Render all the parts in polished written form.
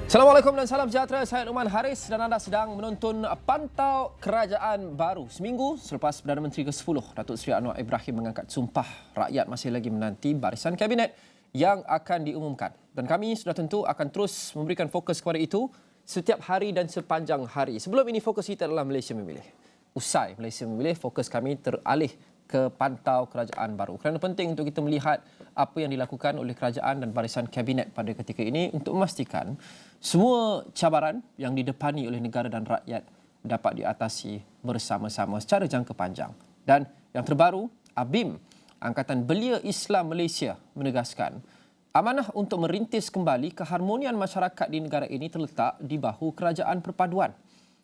Assalamualaikum dan salam sejahtera. Saya Luqman Haris dan anda sedang menonton Pantau Kerajaan Baru. Seminggu selepas Perdana Menteri ke-10 Datuk Seri Anwar Ibrahim mengangkat sumpah, rakyat masih lagi menanti barisan kabinet yang akan diumumkan. Dan kami sudah tentu akan terus memberikan fokus kepada itu setiap hari dan sepanjang hari. Sebelum ini fokus kita adalah Malaysia Memilih. Usai Malaysia Memilih, fokus kami teralih ke Pantau Kerajaan Baru. Kerana penting untuk kita melihat apa yang dilakukan oleh kerajaan dan barisan kabinet pada ketika ini untuk memastikan semua cabaran yang didepani oleh negara dan rakyat dapat diatasi bersama-sama secara jangka panjang. Dan yang terbaru, ABIM, Angkatan Belia Islam Malaysia, menegaskan amanah untuk merintis kembali keharmonian masyarakat di negara ini terletak di bahu kerajaan perpaduan.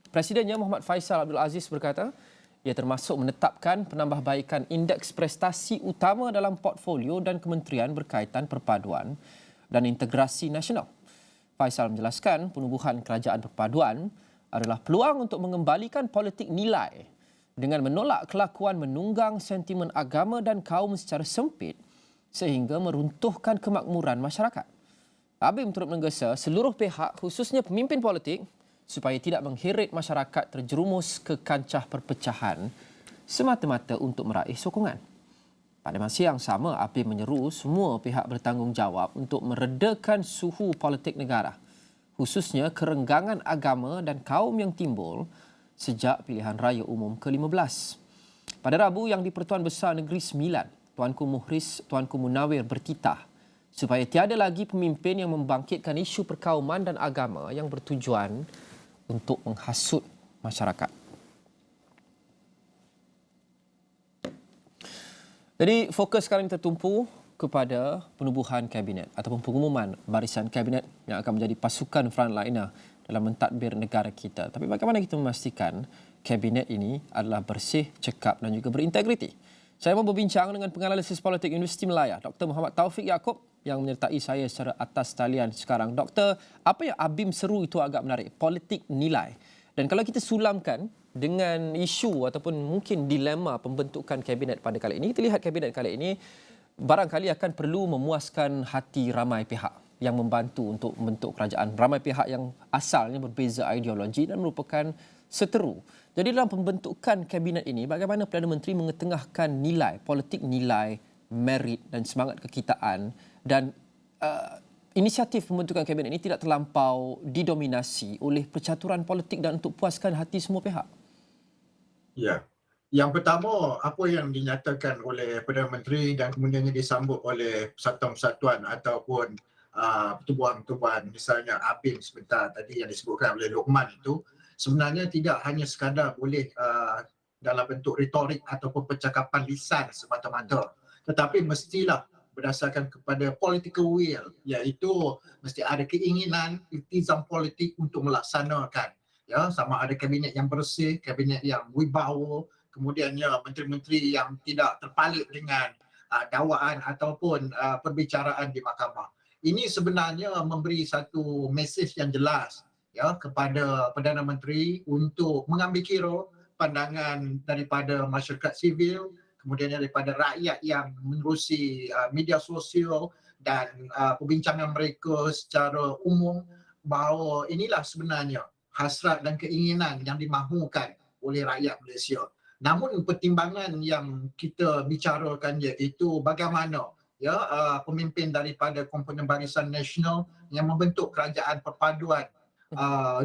Presidennya Muhammad Faisal Abdul Aziz berkata, ia termasuk menetapkan penambahbaikan indeks prestasi utama dalam portfolio dan kementerian berkaitan perpaduan dan integrasi nasional. Faisal menjelaskan penubuhan kerajaan perpaduan adalah peluang untuk mengembalikan politik nilai dengan menolak kelakuan menunggang sentimen agama dan kaum secara sempit sehingga meruntuhkan kemakmuran masyarakat. ABIM turut menggesa seluruh pihak khususnya pemimpin politik supaya tidak mengheret masyarakat terjerumus ke kancah perpecahan semata-mata untuk meraih sokongan. Pada masa yang sama, ABIM menyeru semua pihak bertanggungjawab untuk meredakan suhu politik negara, khususnya kerenggangan agama dan kaum yang timbul sejak pilihan raya umum ke-15. Pada Rabu yang di-Pertuan Besar Negeri Sembilan, Tuanku Muhriz Tuanku Munawir bertitah supaya tiada lagi pemimpin yang membangkitkan isu perkauman dan agama yang bertujuan untuk menghasut masyarakat. Jadi fokus sekarang tertumpu kepada penubuhan kabinet ataupun pengumuman barisan kabinet yang akan menjadi pasukan frontliner dalam mentadbir negara kita. Tapi bagaimana kita memastikan kabinet ini adalah bersih, cekap dan juga berintegriti? Saya mau berbincang dengan penganalisis politik Universiti Melaya, Dr. Muhammad Taufik Yaakob yang menyertai saya secara atas talian sekarang. Doktor, apa yang ABIM seru itu agak menarik, politik nilai. Dan kalau kita sulamkan dengan isu ataupun mungkin dilema pembentukan kabinet pada kali ini, kita lihat kabinet kali ini barangkali akan perlu memuaskan hati ramai pihak yang membantu untuk membentuk kerajaan. Ramai pihak yang asalnya berbeza ideologi dan merupakan seteru. Jadi dalam pembentukan kabinet ini, bagaimana Perdana Menteri mengetengahkan nilai, politik nilai, merit dan semangat kekitaan dan inisiatif pembentukan kabinet ini tidak terlampau didominasi oleh percaturan politik dan untuk puaskan hati semua pihak? Ya. Yang pertama, apa yang dinyatakan oleh Perdana Menteri dan kemudiannya disambut oleh persatuan-persatuan ataupun pertubuhan-pertubuhan, misalnya ABIM sebentar tadi yang disebutkan oleh Luqman itu, sebenarnya tidak hanya sekadar boleh dalam bentuk retorik ataupun percakapan lisan semata-mata, tetapi mestilah berdasarkan kepada political will, iaitu mesti ada keinginan, iltizam politik untuk melaksanakan, ya, sama ada kabinet yang bersih, kabinet yang wibawa, kemudiannya menteri-menteri yang tidak terpalit dengan dakwaan ataupun perbicaraan di mahkamah. Ini sebenarnya memberi satu mesej yang jelas, ya, kepada Perdana Menteri untuk mengambil kira pandangan daripada masyarakat sivil, kemudian daripada rakyat yang menerusi media sosial dan perbincangan mereka secara umum, bahawa inilah sebenarnya hasrat dan keinginan yang dimahukan oleh rakyat Malaysia. Namun pertimbangan yang kita bicarakan iaitu bagaimana, ya, pemimpin daripada komponen Barisan Nasional yang membentuk kerajaan perpaduan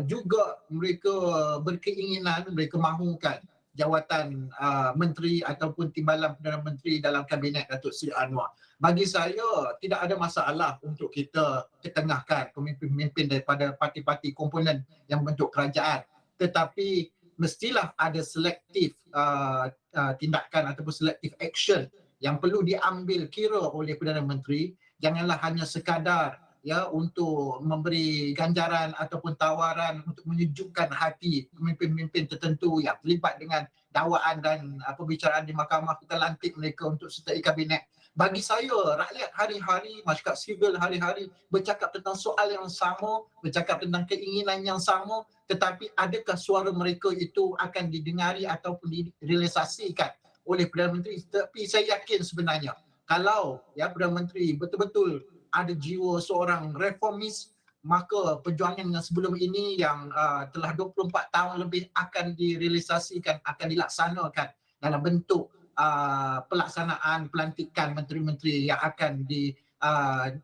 juga mereka berkeinginan, mereka mahukan jawatan menteri ataupun timbalan Perdana Menteri dalam kabinet Datuk Seri Anwar. Bagi saya tidak ada masalah untuk kita ketengahkan pemimpin-pemimpin daripada parti-parti komponen yang membentuk kerajaan, tetapi mestilah ada selektif tindakan ataupun selektif action yang perlu diambil kira oleh Perdana Menteri. Janganlah hanya sekadar, ya, untuk memberi ganjaran ataupun tawaran untuk menyejukkan hati pemimpin-pemimpin tertentu yang terlibat dengan dakwaan dan perbicaraan di mahkamah, kita lantik mereka untuk sertai kabinet. Bagi saya, rakyat hari-hari, masyarakat sivil hari-hari bercakap tentang soal yang sama, bercakap tentang keinginan yang sama, tetapi adakah suara mereka itu akan didengari ataupun direalisasikan oleh Perdana Menteri? Tapi saya yakin sebenarnya kalau, ya, Perdana Menteri betul-betul ada jiwa seorang reformis, maka perjuangan yang sebelum ini yang telah 24 tahun lebih akan direalisasikan, akan dilaksanakan dalam bentuk pelaksanaan pelantikan menteri-menteri yang akan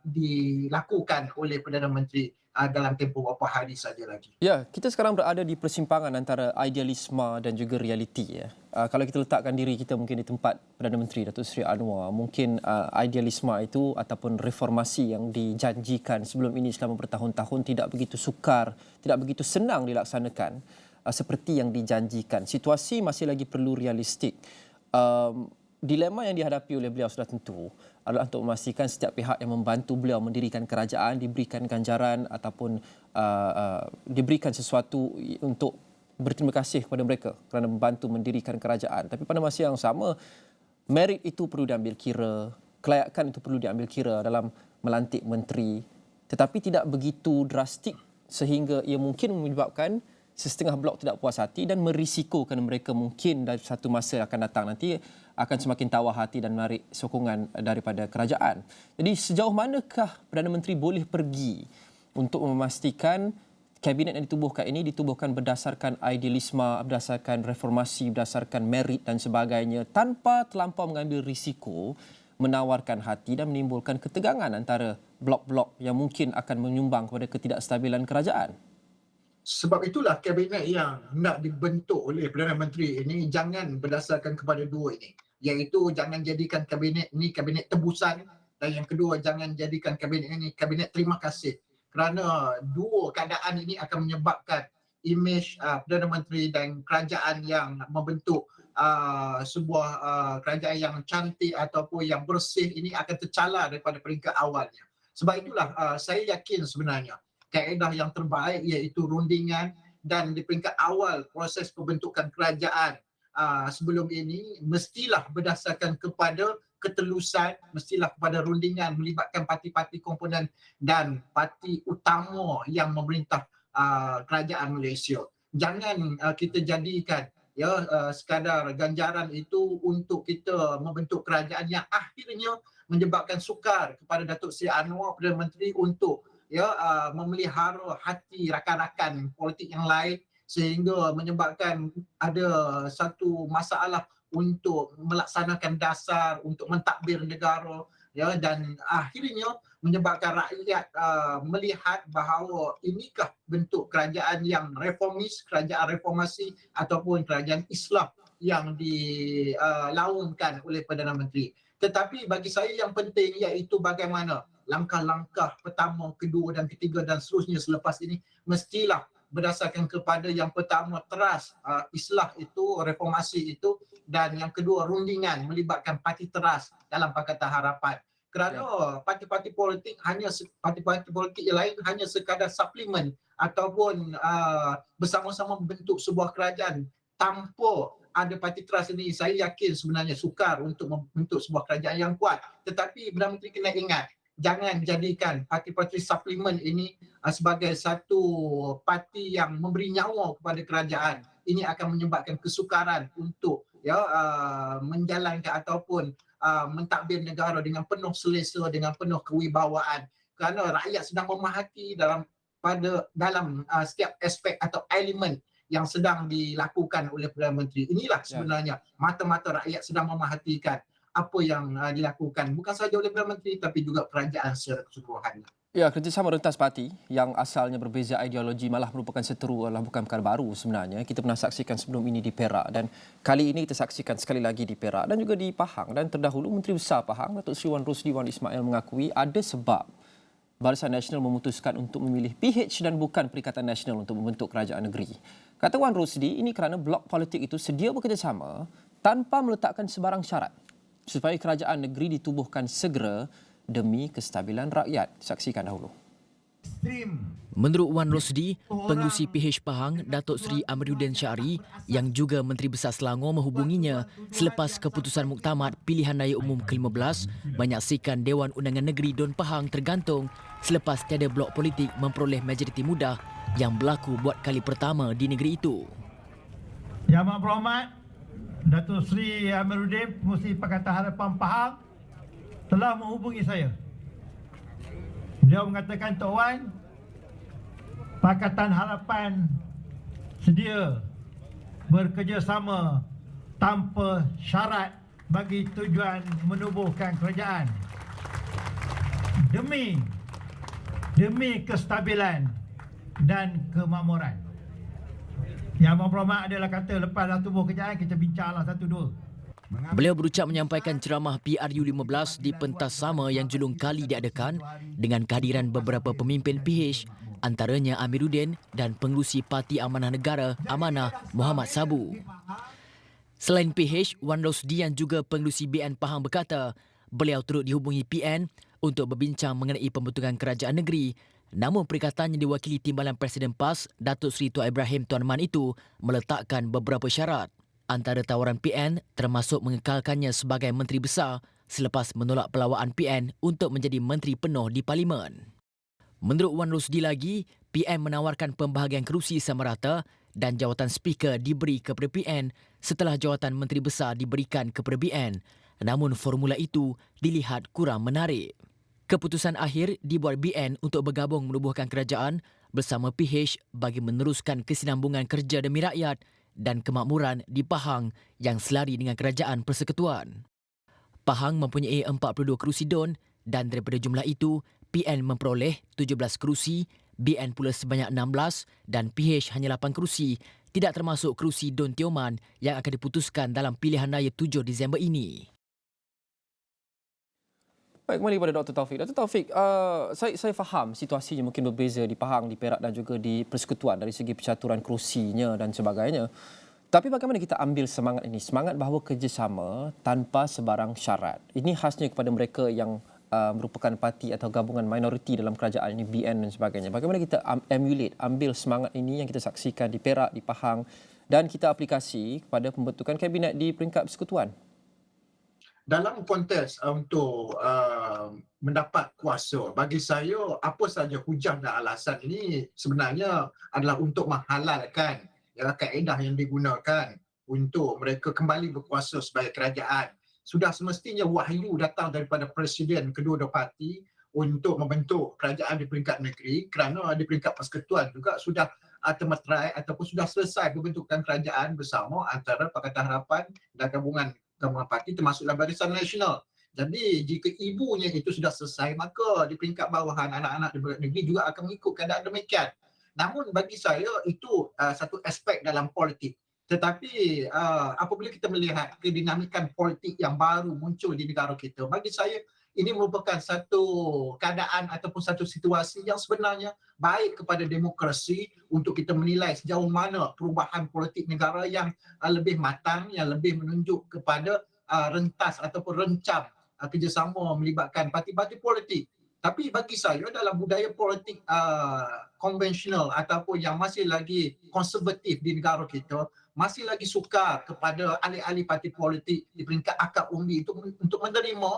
dilakukan oleh Perdana Menteri dalam tempoh beberapa hari saja lagi. Ya, kita sekarang berada di persimpangan antara idealisme dan juga realiti. Ya. Kalau kita letakkan diri kita mungkin di tempat Perdana Menteri Datuk Seri Anwar, mungkin idealisme itu ataupun reformasi yang dijanjikan sebelum ini selama bertahun-tahun tidak begitu sukar, tidak begitu senang dilaksanakan seperti yang dijanjikan. Situasi masih lagi perlu realistik. Dilema yang dihadapi oleh beliau sudah tentu adalah untuk memastikan setiap pihak yang membantu beliau mendirikan kerajaan diberikan ganjaran ataupun diberikan sesuatu untuk berterima kasih kepada mereka kerana membantu mendirikan kerajaan. Tapi pada masa yang sama, merit itu perlu diambil kira, kelayakan itu perlu diambil kira dalam melantik menteri. Tetapi tidak begitu drastik sehingga ia mungkin menyebabkan setengah blok tidak puas hati dan merisikokan mereka mungkin dari satu masa akan datang nanti akan semakin tawar hati dan menarik sokongan daripada kerajaan. Jadi sejauh manakah Perdana Menteri boleh pergi untuk memastikan kabinet yang ditubuhkan ini ditubuhkan berdasarkan idealisme, berdasarkan reformasi, berdasarkan merit dan sebagainya tanpa terlampau mengambil risiko menawarkan hati dan menimbulkan ketegangan antara blok-blok yang mungkin akan menyumbang kepada ketidakstabilan kerajaan? Sebab itulah kabinet yang nak dibentuk oleh Perdana Menteri ini jangan berdasarkan kepada dua ini. Iaitu jangan jadikan kabinet ini kabinet tebusan dan yang kedua jangan jadikan kabinet ini kabinet terima kasih. Kerana dua keadaan ini akan menyebabkan imej Perdana Menteri dan kerajaan yang membentuk sebuah kerajaan yang cantik ataupun yang bersih ini akan tercalar daripada peringkat awalnya. Sebab itulah saya yakin sebenarnya kaedah yang terbaik iaitu rundingan dan di peringkat awal proses pembentukan kerajaan sebelum ini mestilah berdasarkan kepada ketelusan, mestilah kepada rundingan melibatkan parti-parti komponen dan parti utama yang memerintah kerajaan Malaysia. Jangan kita jadikan sekadar ganjaran itu untuk kita membentuk kerajaan yang akhirnya menyebabkan sukar kepada Datuk Seri Anwar Perdana Menteri untuk memelihara hati rakan-rakan politik yang lain sehingga menyebabkan ada satu masalah untuk melaksanakan dasar untuk mentadbir negara dan akhirnya menyebabkan rakyat melihat bahawa inikah bentuk kerajaan yang reformis, kerajaan reformasi ataupun kerajaan Islam yang dilaungkan oleh Perdana Menteri. Tetapi bagi saya yang penting iaitu bagaimana langkah-langkah pertama, kedua dan ketiga dan seterusnya selepas ini mestilah berdasarkan kepada yang pertama teras islah itu, reformasi itu dan yang kedua rundingan melibatkan parti teras dalam Pakatan Harapan. Kerana parti-parti politik yang lain hanya sekadar suplemen ataupun bersama-sama membentuk sebuah kerajaan tanpa ada parti teras ini, saya yakin sebenarnya sukar untuk membentuk sebuah kerajaan yang kuat. Tetapi Perdana Menteri kena ingat, jangan jadikan parti-parti suplemen ini sebagai satu parti yang memberi nyawa kepada kerajaan. Ini akan menyebabkan kesukaran untuk menjalankan ataupun mentadbir negara dengan penuh selesa, dengan penuh kewibawaan. Kerana rakyat sedang memahati dalam setiap aspek atau elemen yang sedang dilakukan oleh Perdana Menteri. Inilah sebenarnya mata-mata rakyat sedang memerhatikan apa yang dilakukan bukan sahaja oleh Perdana Menteri tapi juga kerajaan secara keseluruhan. Ya, kerjasama rentas parti yang asalnya berbeza ideologi malah merupakan seteru adalah bukan perkara baru sebenarnya. Kita pernah saksikan sebelum ini di Perak dan kali ini kita saksikan sekali lagi di Perak dan juga di Pahang. Dan terdahulu Menteri Besar Pahang, Datuk Seri Wan Rosli Wan Ismail mengakui ada sebab Barisan Nasional memutuskan untuk memilih PH dan bukan Perikatan Nasional untuk membentuk kerajaan negeri. Kata Wan Rosli, ini kerana blok politik itu sedia bekerjasama tanpa meletakkan sebarang syarat supaya kerajaan negeri ditubuhkan segera demi kestabilan rakyat. Saksikan dahulu. Menurut Wan Rosli, Pengerusi PH Pahang, Datuk Seri Amiruddin Syari yang juga Menteri Besar Selangor menghubunginya selepas keputusan Muktamad Pilihan Raya Umum ke-15 menyaksikan Dewan Undangan Negeri Don Pahang tergantung selepas tiada blok politik memperoleh majoriti mudah yang berlaku buat kali pertama di negeri itu. Yang Amat Berhormat Datuk Seri Amiruddin, Pengerusi Pakatan Harapan Pahang telah menghubungi saya. Beliau mengatakan, Tok Wan, Pakatan Harapan sedia bekerjasama tanpa syarat bagi tujuan menubuhkan kerajaan demi kestabilan dan kemakmuran. Yang berhormat adalah kata lepas dah tubuh kerajaan kita bincanglah satu dua. Beliau berucap menyampaikan ceramah PRU15 di pentas sama yang julung kali diadakan dengan kehadiran beberapa pemimpin PH, antaranya Amiruddin dan pengerusi Parti Amanah Negara Amanah Muhammad Sabu. Selain PH, Wan Rosdi yang juga pengerusi BN Pahang berkata beliau turut dihubungi PN untuk berbincang mengenai pembentukan kerajaan negeri. Namun perikatan yang diwakili Timbalan Presiden PAS, Datuk Seri Tuan Ibrahim Tuan Man itu meletakkan beberapa syarat. Antara tawaran PN termasuk mengekalkannya sebagai Menteri Besar selepas menolak pelawaan PN untuk menjadi Menteri Penuh di Parlimen. Menurut Wan Rosdi lagi, PN menawarkan pembahagian kerusi sama rata dan jawatan Speaker diberi kepada PN setelah jawatan Menteri Besar diberikan kepada BN. Namun formula itu dilihat kurang menarik. Keputusan akhir dibuat BN untuk bergabung menubuhkan kerajaan bersama PH bagi meneruskan kesinambungan kerja demi rakyat dan kemakmuran di Pahang yang selari dengan kerajaan persekutuan. Pahang mempunyai 42 kerusi DUN dan daripada jumlah itu, PN memperoleh 17 kerusi, BN pula sebanyak 16 dan PH hanya 8 kerusi, tidak termasuk kerusi DUN Tioman yang akan diputuskan dalam pilihan raya 7 Disember ini. Baik, kembali kepada Dr. Taufik. Dr. Taufik, saya faham situasinya mungkin berbeza di Pahang, di Perak dan juga di Persekutuan dari segi percaturan kerusinya dan sebagainya. Tapi bagaimana kita ambil semangat ini? Semangat bahawa kerjasama tanpa sebarang syarat. Ini khasnya kepada mereka yang merupakan parti atau gabungan minoriti dalam kerajaan ini, BN dan sebagainya. Bagaimana kita emulate, ambil semangat ini yang kita saksikan di Perak, di Pahang dan kita aplikasi kepada pembentukan kabinet di peringkat persekutuan? Dalam konteks untuk mendapat kuasa, bagi saya apa saja hujah dan alasan ini sebenarnya adalah untuk menghalalkan kaedah yang digunakan untuk mereka kembali berkuasa sebagai kerajaan. Sudah semestinya wahyu datang daripada Presiden kedua-dua parti untuk membentuk kerajaan di peringkat negeri, kerana di peringkat persekutuan juga sudah termeterai ataupun sudah selesai pembentukan kerajaan bersama antara Pakatan Harapan dan gabungan parti termasuklah Barisan Nasional. Jadi jika ibunya itu sudah selesai, maka di peringkat bawahan anak-anak di peringkat negeri juga akan mengikut keadaan demikian. Namun bagi saya itu satu aspek dalam politik. Tetapi apabila kita melihat kedinamikan politik yang baru muncul di negara kita, bagi saya ini merupakan satu keadaan ataupun satu situasi yang sebenarnya baik kepada demokrasi untuk kita menilai sejauh mana perubahan politik negara yang lebih matang, yang lebih menunjuk kepada rentas ataupun rencam kerjasama melibatkan parti-parti politik. Tapi bagi saya dalam budaya politik konvensional ataupun yang masih lagi konservatif di negara kita, masih lagi sukar kepada ahli-ahli parti politik di peringkat akar umbi untuk menerima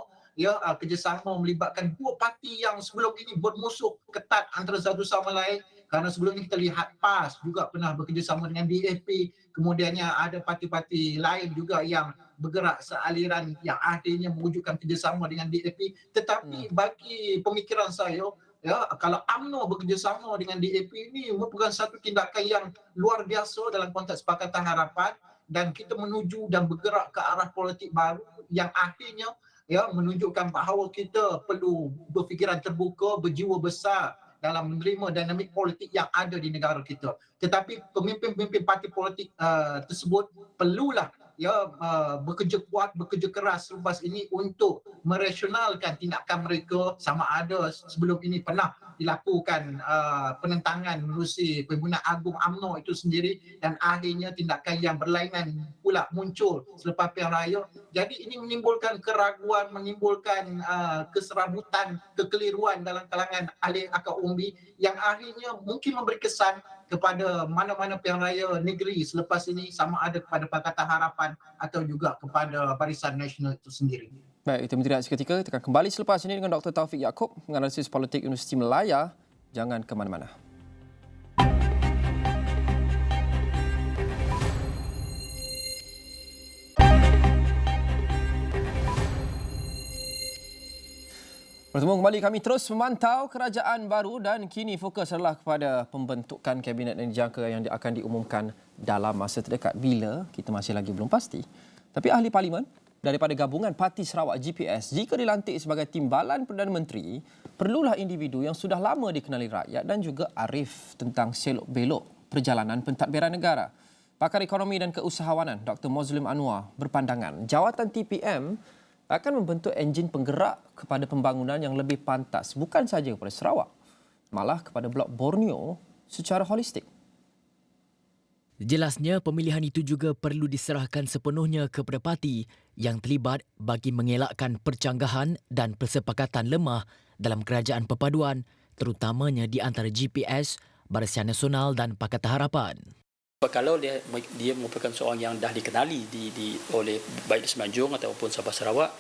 kerjasama melibatkan dua parti yang sebelum ini bermusuh ketat antara satu sama lain. Kerana sebelum ini kita lihat PAS juga pernah bekerjasama dengan DAP, kemudiannya ada parti-parti lain juga yang bergerak sealiran yang akhirnya mewujudkan kerjasama dengan DAP. Tetapi bagi pemikiran saya, kalau UMNO bekerjasama dengan DAP ini merupakan satu tindakan yang luar biasa dalam konteks Pakatan Harapan dan kita menuju dan bergerak ke arah politik baru yang akhirnya menunjukkan bahawa kita perlu berfikiran terbuka, berjiwa besar dalam menerima dinamik politik yang ada di negara kita. Tetapi pemimpin-pemimpin parti politik tersebut perlulah bekerja kuat, bekerja keras selepas ini untuk merasionalkan tindakan mereka sama ada sebelum ini pernah dilakukan penentangan menerusi Pimpinan Agung UMNO itu sendiri dan akhirnya tindakan yang berlainan pula muncul selepas pilihan raya. Jadi ini menimbulkan keraguan, menimbulkan keserabutan, kekeliruan dalam kalangan ahli akar umbi yang akhirnya mungkin memberi kesan kepada mana-mana pilihan raya negeri selepas ini sama ada kepada Pakatan Harapan atau juga kepada Barisan Nasional itu sendiri. Baik, itu menteri seketika. Kita akan kembali selepas ini dengan Dr. Taufik Yaakob, menganalisis politik Universiti Melaya. Jangan ke mana-mana. Bertemu kembali, kami terus memantau kerajaan baru dan kini fokus adalah kepada pembentukan kabinet yang dijangka yang akan diumumkan dalam masa terdekat. Bila, kita masih lagi belum pasti. Tapi ahli parlimen daripada gabungan Parti Sarawak GPS, jika dilantik sebagai timbalan Perdana Menteri, perlulah individu yang sudah lama dikenali rakyat dan juga arif tentang selok-belok perjalanan pentadbiran negara. Pakar Ekonomi dan Keusahawanan Dr. Mozlim Anwar berpandangan jawatan TPM akan membentuk enjin penggerak kepada pembangunan yang lebih pantas bukan sahaja kepada Sarawak, malah kepada Blok Borneo secara holistik. Jelasnya pemilihan itu juga perlu diserahkan sepenuhnya kepada parti yang terlibat bagi mengelakkan percanggahan dan persepakatan lemah dalam kerajaan perpaduan, terutamanya di antara GPS, Barisan Nasional dan Pakatan Harapan. Kalau dia merupakan seorang yang dah dikenali oleh baik di Semenanjung ataupun Sabah Sarawak,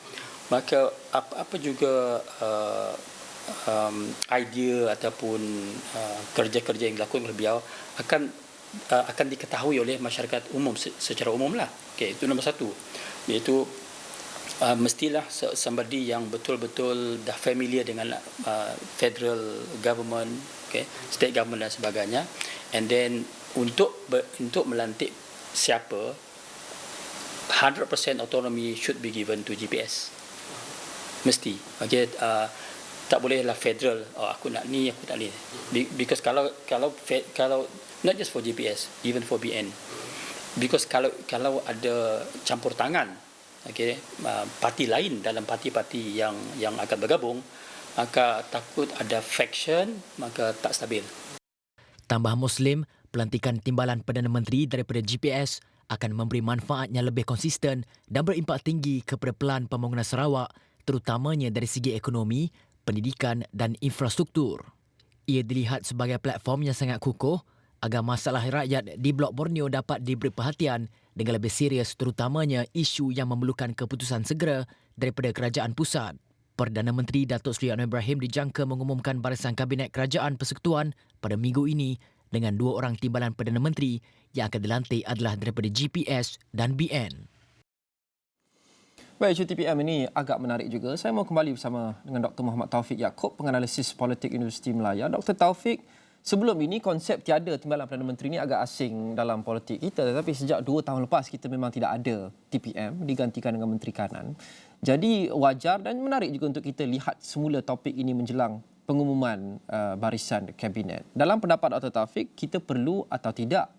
maka apa juga idea ataupun kerja-kerja yang dilakukan oleh beliau akan diketahui oleh masyarakat umum secara umumlah. Okey, itu nombor satu. Iaitu mestilah somebody yang betul-betul dah familiar dengan federal government, okay, state government dan sebagainya. And then untuk melantik siapa, 100% autonomy should be given to GPS. Mesti. Okay, tak bolehlah federal, aku nak ni, aku tak ni. Because kalau not just for GPS, even for BN. Because kalau ada campur tangan, okay, parti lain dalam parti-parti yang akan bergabung, maka takut ada faction, maka tak stabil. Tambah Muslim, pelantikan timbalan Perdana Menteri daripada GPS akan memberi manfaat yang lebih konsisten dan berimpak tinggi kepada pelan pembangunan Sarawak, terutamanya dari segi ekonomi, pendidikan dan infrastruktur. Ia dilihat sebagai platform yang sangat kukuh agar masalah rakyat di Blok Borneo dapat diberi perhatian dengan lebih serius, terutamanya isu yang memerlukan keputusan segera daripada kerajaan pusat. Perdana Menteri Datuk Seri Anwar Ibrahim dijangka mengumumkan barisan Kabinet Kerajaan Persekutuan pada minggu ini dengan 2 orang timbalan Perdana Menteri yang akan dilantik adalah daripada GPS dan BN. Baik, isu TPM ini agak menarik juga. Saya mau kembali bersama dengan Dr. Muhammad Taufik Yaakob, penganalisis politik Universiti Melaya. Dr. Taufik, sebelum ini konsep tiada timbalan Perdana Menteri ini agak asing dalam politik kita, tetapi sejak 2 tahun lepas kita memang tidak ada TPM digantikan dengan Menteri Kanan. Jadi wajar dan menarik juga untuk kita lihat semula topik ini menjelang pengumuman barisan kabinet. Dalam pendapat Dr. Taufik, kita perlu atau tidak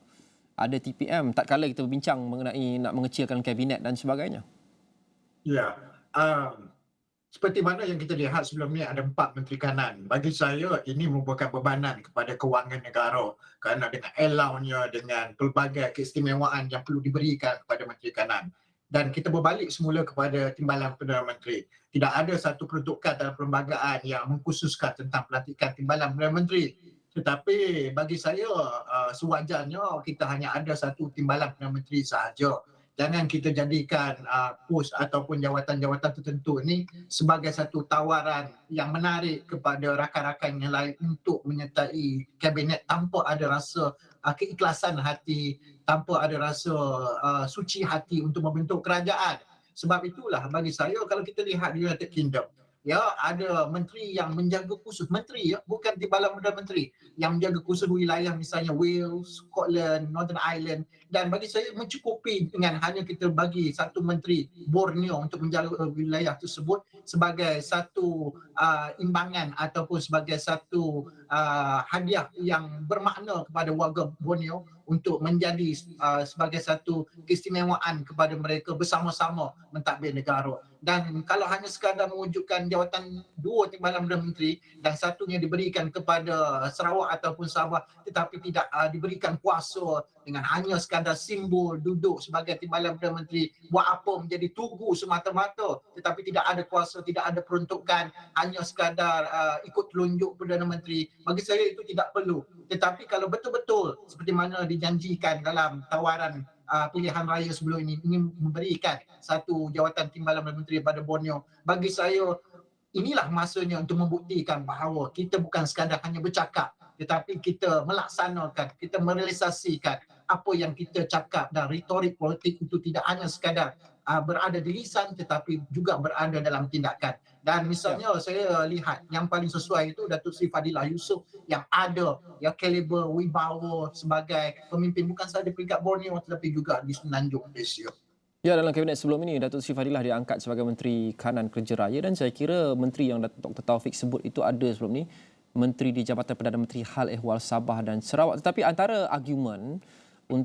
ada TPM tatkala kita berbincang mengenai nak mengecilkan kabinet dan sebagainya? Ya, seperti mana yang kita lihat sebelum ni ada 4 Menteri Kanan. Bagi saya ini merupakan bebanan kepada kewangan negara kerana dengan allowance-nya, dengan pelbagai keistimewaan yang perlu diberikan kepada Menteri Kanan. Dan kita berbalik semula kepada timbalan Perdana Menteri. Tidak ada satu peruntukan dalam perlembagaan yang mengkhususkan tentang pelantikan timbalan Perdana Menteri. Tetapi bagi saya sewajarnya kita hanya ada satu timbalan Perdana Menteri sahaja. Jangan kita jadikan pos ataupun jawatan-jawatan tertentu ini sebagai satu tawaran yang menarik kepada rakan-rakan yang lain untuk menyertai kabinet tanpa ada rasa keikhlasan hati, tanpa ada rasa suci hati untuk membentuk kerajaan. Sebab itulah bagi saya kalau kita lihat di United Kingdom, ya, ada menteri yang menjaga khusus, menteri ya, bukan timbalan Perdana Menteri, yang menjaga khusus wilayah misalnya Wales, Scotland, Northern Ireland, dan bagi saya mencukupi dengan hanya kita bagi satu menteri Borneo untuk menjaga wilayah tersebut sebagai satu imbangan ataupun sebagai satu hadiah yang bermakna kepada warga Borneo untuk menjadi sebagai satu keistimewaan kepada mereka bersama-sama mentadbir negara. Dan kalau hanya sekadar mewujudkan jawatan 2 timbalan Perdana Menteri dan satunya diberikan kepada Sarawak ataupun Sabah tetapi tidak diberikan kuasa dengan hanya sekadar simbol duduk sebagai timbalan Perdana Menteri, buat apa menjadi tugu semata-mata tetapi tidak ada kuasa, tidak ada peruntukan, hanya sekadar ikut telunjuk Perdana Menteri, bagi saya itu tidak perlu. Tetapi kalau betul-betul seperti mana dijanjikan dalam tawaran pilihan raya sebelum ini ingin memberikan satu jawatan timbalan Perdana Menteri pada Borneo, bagi saya inilah masanya untuk membuktikan bahawa kita bukan sekadar hanya bercakap tetapi kita melaksanakan, kita merealisasikan apa yang kita cakap, dan retorik politik itu tidak hanya sekadar berada di lisan tetapi juga berada dalam tindakan. Dan misalnya saya lihat yang paling sesuai itu Datuk Seri Fadilah Yusof yang ada kaliber wibawa sebagai pemimpin bukan sahaja peringkat Borneo tetapi juga di Semenanjung Malaysia. Ya, dalam kabinet sebelum ini, Datuk Seri Fadilah diangkat sebagai Menteri Kanan Kerja Raya dan saya kira menteri yang Dr. Taufik sebut itu ada sebelum ini, Menteri di Jabatan Perdana Menteri Hal Ehwal Sabah dan Sarawak. Tetapi antara argumen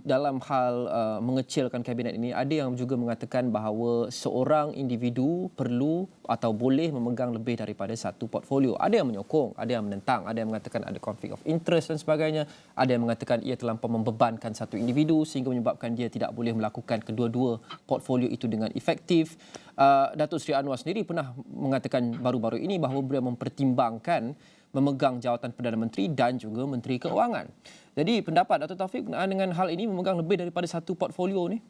dalam hal mengecilkan kabinet ini, ada yang juga mengatakan bahawa seorang individu perlu atau boleh memegang lebih daripada satu portfolio. Ada yang menyokong, ada yang menentang, ada yang mengatakan ada konflik of interest dan sebagainya, ada yang mengatakan ia terlampau membebankan satu individu sehingga menyebabkan dia tidak boleh melakukan kedua-dua portfolio itu dengan efektif. Datuk Seri Anwar sendiri pernah mengatakan baru-baru ini bahawa beliau mempertimbangkan memegang jawatan Perdana Menteri dan juga Menteri Keuangan. Jadi pendapat Datuk Taufik dengan hal ini memegang lebih daripada satu portfolio ni?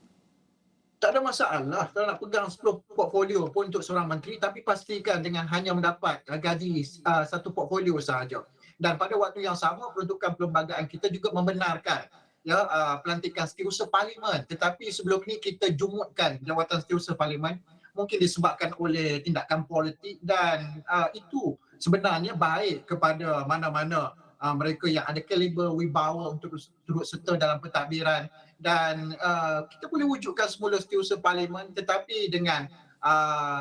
Tak ada masalah kalau nak pegang 10 portfolio pun untuk seorang menteri, tapi pastikan dengan hanya mendapat gaji satu portfolio sahaja. Dan pada waktu yang sama peruntukan perlembagaan kita juga membenarkan pelantikan Setiausaha Parlimen. Tetapi sebelum ini kita jumutkan jawatan Setiausaha Parlimen mungkin disebabkan oleh tindakan politik dan itu sebenarnya baik kepada mana-mana mereka yang ada kaliber wibawa untuk turut serta dalam pentadbiran dan kita boleh wujudkan semula Setiausaha Parlimen tetapi dengan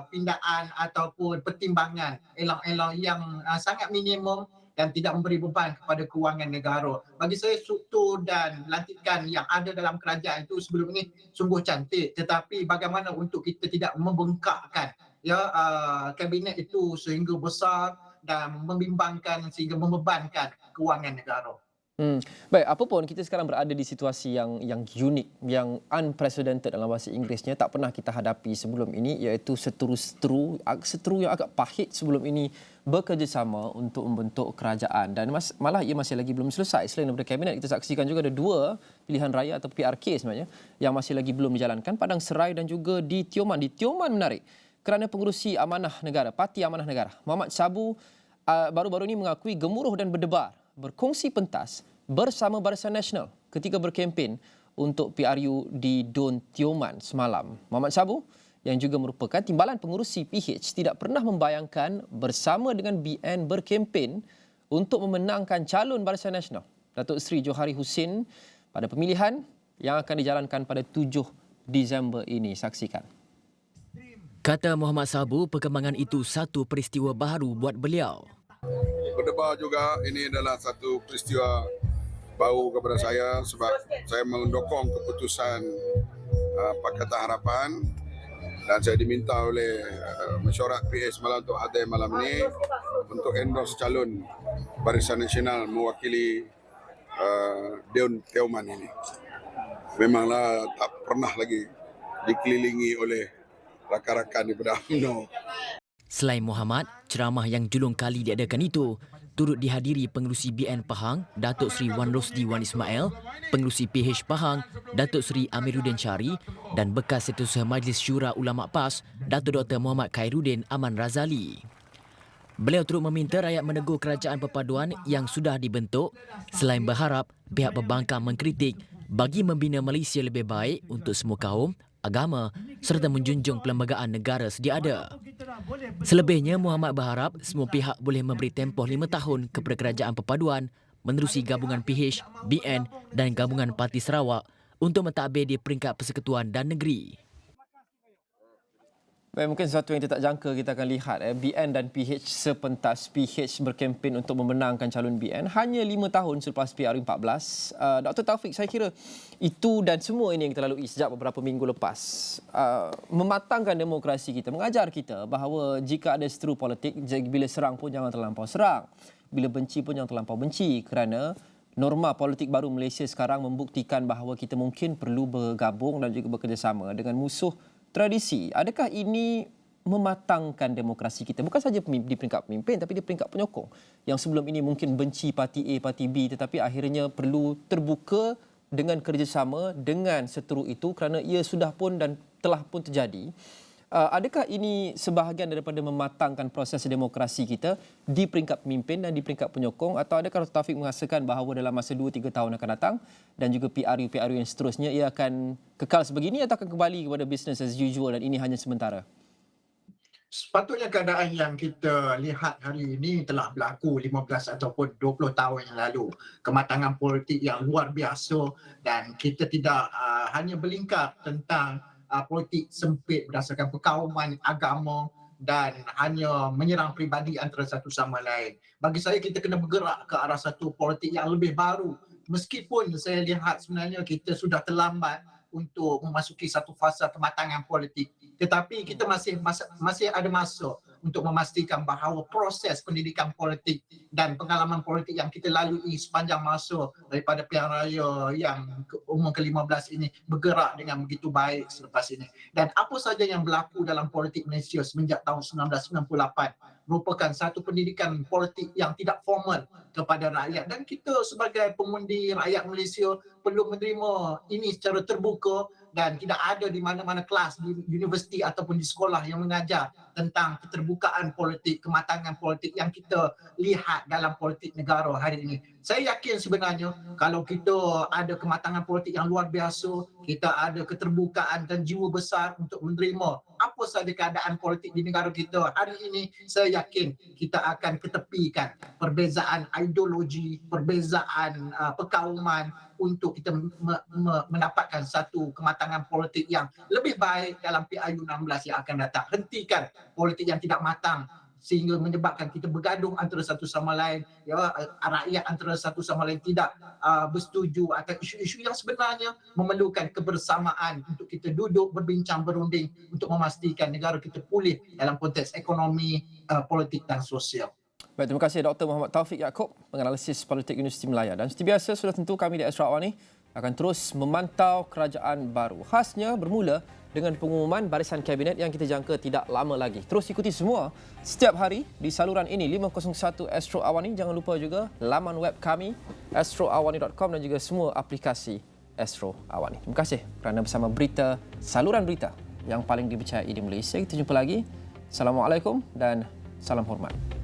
pindaan ataupun pertimbangan elang-elang yang sangat minimum dan tidak memberi beban kepada kewangan negara. Bagi saya struktur dan lantikan yang ada dalam kerajaan itu sebelum ini sungguh cantik tetapi bagaimana untuk kita tidak membengkakkan kabinet itu sehingga besar dan membimbangkan sehingga membebankan kewangan negara. Baik, apapun kita sekarang berada di situasi yang unik, yang unprecedented dalam bahasa Inggerisnya, tak pernah kita hadapi sebelum ini, iaitu seteru yang agak pahit sebelum ini bekerjasama untuk membentuk kerajaan dan malah ia masih lagi belum selesai. Selain daripada kabinet, kita saksikan juga ada dua pilihan raya atau PRK sebenarnya yang masih lagi belum dijalankan, Padang Serai dan juga di Tioman. Di Tioman menarik kerana pengurusi Amanah Negara, Parti Amanah Negara, Muhammad Sabu baru-baru ini mengakui gemuruh dan berdebar berkongsi pentas bersama Barisan Nasional ketika berkempen untuk PRU di Dun Tioman semalam. Muhammad Sabu yang juga merupakan timbalan pengurusi PH tidak pernah membayangkan bersama dengan BN berkempen untuk memenangkan calon Barisan Nasional Datuk Seri Johari Husin pada pemilihan yang akan dijalankan pada 7 Disember ini. Saksikan. Kata Muhammad Sabu, perkembangan itu satu peristiwa baru buat beliau. Berdebar juga, ini adalah satu peristiwa baru kepada saya sebab saya mendukung keputusan Pakatan Harapan dan saya diminta oleh mesyuarat PH semalam untuk hadir malam ini untuk endorse calon Barisan Nasional mewakili Dun Tioman ini. Memanglah tak pernah lagi dikelilingi oleh rakan-rakan daripada UMNO. Selain Muhammad, ceramah yang julung kali diadakan itu turut dihadiri pengerusi BN Pahang, Datuk Seri Wan Rosdi Wan Ismail, pengerusi PH Pahang, Datuk Seri Amiruddin Syari dan bekas Setiausaha Majlis Syura Ulama PAS, Datuk Dr. Muhammad Khairuddin Aman Razali. Beliau turut meminta rakyat menegur kerajaan perpaduan yang sudah dibentuk selain berharap pihak pembangkang mengkritik bagi membina Malaysia lebih baik untuk semua kaum, agama serta menjunjung perlembagaan negara sedia ada. Selebihnya, Muhammad berharap semua pihak boleh memberi tempoh 5 tahun kepada kerajaan perpaduan menerusi gabungan PH, BN dan gabungan Parti Sarawak untuk mentadbir di peringkat persekutuan dan negeri. Baik, mungkin sesuatu yang tidak jangka kita akan lihat. BN dan PH sepentas. PH berkempen untuk memenangkan calon BN hanya 5 tahun selepas PRU14. Dr. Taufik, saya kira itu dan semua ini yang kita lalui sejak beberapa minggu lepas mematangkan demokrasi kita, mengajar kita bahawa jika ada seteru politik, bila serang pun jangan terlampau serang, bila benci pun jangan terlampau benci, kerana norma politik baru Malaysia sekarang membuktikan bahawa kita mungkin perlu bergabung dan juga bekerjasama dengan musuh tradisi. Adakah ini mematangkan demokrasi kita? Bukan saja di peringkat pemimpin tapi di peringkat penyokong. Yang sebelum ini mungkin benci parti A, parti B tetapi akhirnya perlu terbuka dengan kerjasama dengan seteru itu kerana ia sudah pun dan telah pun terjadi Adakah ini sebahagian daripada mematangkan proses demokrasi kita di peringkat pemimpin dan di peringkat penyokong, atau adakah Dr. Taufik merasakan bahawa dalam masa 2-3 tahun akan datang dan juga PRU yang seterusnya ia akan kekal sebegini atau akan kembali kepada business as usual dan ini hanya sementara? Sepatutnya keadaan yang kita lihat hari ini telah berlaku 15 ataupun 20 tahun yang lalu. Kematangan politik yang luar biasa dan kita tidak hanya berlingkar tentang politik sempit berdasarkan perkauman agama dan hanya menyerang peribadi antara satu sama lain. Bagi saya kita kena bergerak ke arah satu politik yang lebih baru. Meskipun saya lihat sebenarnya kita sudah terlambat untuk memasuki satu fasa kematangan politik, tetapi kita masih ada masa untuk memastikan bahawa proses pendidikan politik dan pengalaman politik yang kita lalui sepanjang masa daripada pilihan raya yang umur ke-15 ini bergerak dengan begitu baik selepas ini. Dan apa saja yang berlaku dalam politik Malaysia semenjak tahun 1998 merupakan satu pendidikan politik yang tidak formal kepada rakyat, dan kita sebagai pengundi rakyat Malaysia perlu menerima ini secara terbuka dan tidak ada di mana-mana kelas di universiti ataupun di sekolah yang mengajar tentang keterbukaan politik, kematangan politik yang kita lihat dalam politik negara hari ini. Saya yakin sebenarnya kalau kita ada kematangan politik yang luar biasa, kita ada keterbukaan dan jiwa besar untuk menerima apa sahaja keadaan politik di negara kita hari ini, saya yakin kita akan ketepikan perbezaan ideologi, perbezaan perkauman untuk kita mendapatkan satu kematangan politik yang lebih baik dalam PRU 16 yang akan datang. Hentikan politik yang tidak matang sehingga menyebabkan kita bergaduh antara satu sama lain, ya, rakyat antara satu sama lain tidak bersetuju atas isu-isu yang sebenarnya memerlukan kebersamaan untuk kita duduk berbincang berunding untuk memastikan negara kita pulih dalam konteks ekonomi, politik dan sosial. Baik, terima kasih Dr. Muhammad Taufik Yaakob, penganalisis politik Universiti Melaya. Dan seperti biasa, sudah tentu kami di Astro Awani akan terus memantau kerajaan baru. Khasnya bermula dengan pengumuman barisan kabinet yang kita jangka tidak lama lagi. Terus ikuti semua setiap hari di saluran ini 501 Astro Awani. Jangan lupa juga laman web kami astroawani.com dan juga semua aplikasi Astro Awani. Terima kasih kerana bersama berita, saluran berita yang paling dipercayai di Malaysia. Kita jumpa lagi. Assalamualaikum dan salam hormat.